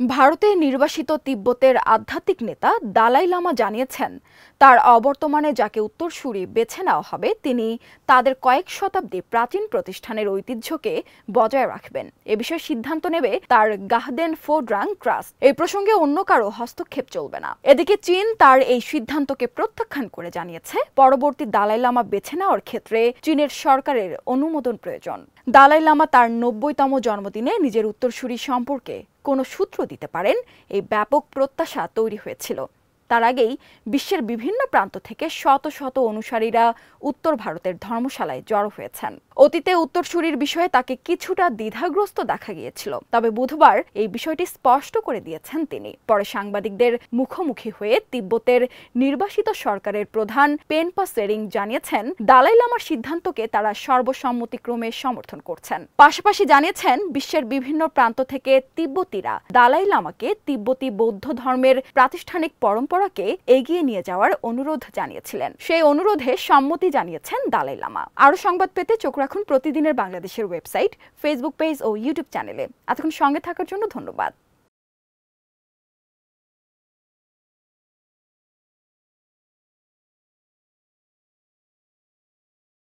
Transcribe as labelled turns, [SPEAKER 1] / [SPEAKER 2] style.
[SPEAKER 1] ভারতে নির্বাসিত তিব্বতের আধ্যাত্মিক নেতা দালাই লামা জানিয়েছেন, তার অবর্তমানে যাকে উত্তরসূরি বেছে নেওয়া হবে তিনি তাদের কয়েক শতাব্দী প্রাচীন প্রতিষ্ঠানের ঐতিহ্যকে বজায় রাখবেন। এ বিষয়ে সিদ্ধান্ত নেবে তার গাহদেন ফোড্রাং ট্রাস্ট। এই প্রসঙ্গে অন্য কারো হস্তক্ষেপ চলবে না। এদিকে চীন তার এই সিদ্ধান্তকে প্রত্যাখ্যান করে জানিয়েছে, পরবর্তী দালাই লামা বেছে নেওয়ার ক্ষেত্রে চীনের সরকারের অনুমোদন প্রয়োজন। দালাই লামা তার ৯০তম জন্মদিনে নিজের উত্তরসূরি সম্পর্কে কোনো সূত্র দিতে পারেন, এই ব্যাপক প্রত্যাশা তৈরি হয়েছিল। তার আগেই বিশ্বের বিভিন্ন প্রান্ত থেকে শত শত অনুসারীরা উত্তর ভারতের ধর্মশালায় জড়ো হয়েছেন। অতীতে উত্তরসূরির বিষয়ে তাকে কিছুটা দ্বিধাগ্রস্ত দেখা গিয়েছিল, তবে বুধবার এই বিষয়টি স্পষ্ট করে দিয়েছেন তিনি। পরে সাংবাদিকদের মুখোমুখি হয়ে তিব্বতের নির্বাসিত সরকারের প্রধান পেনপা সেরিং জানিয়েছেন, দালাই লামার সিদ্ধান্তকে তারা সর্বসম্মতিক্রমে সমর্থন করছেন। পাশাপাশি জানিয়েছেন, বিশ্বের বিভিন্ন প্রান্ত থেকে তিব্বতীরা দালাই লামাকে তিব্বতী বৌদ্ধ ধর্মের প্রাতিষ্ঠানিক পরম্পরাকে এগিয়ে নিয়ে যাওয়ার অনুরোধ জানিয়েছিলেন। সেই অনুরোধে সম্মতি জানিয়েছেন দালাই লামা। আরও সংবাদ পেতে চোখ রাখুন প্রতিদিনের বাংলাদেশের ওয়েবসাইট, ফেসবুক পেজ ও ইউটিউব চ্যানেলে। এতক্ষণ সঙ্গে থাকার জন্য ধন্যবাদ।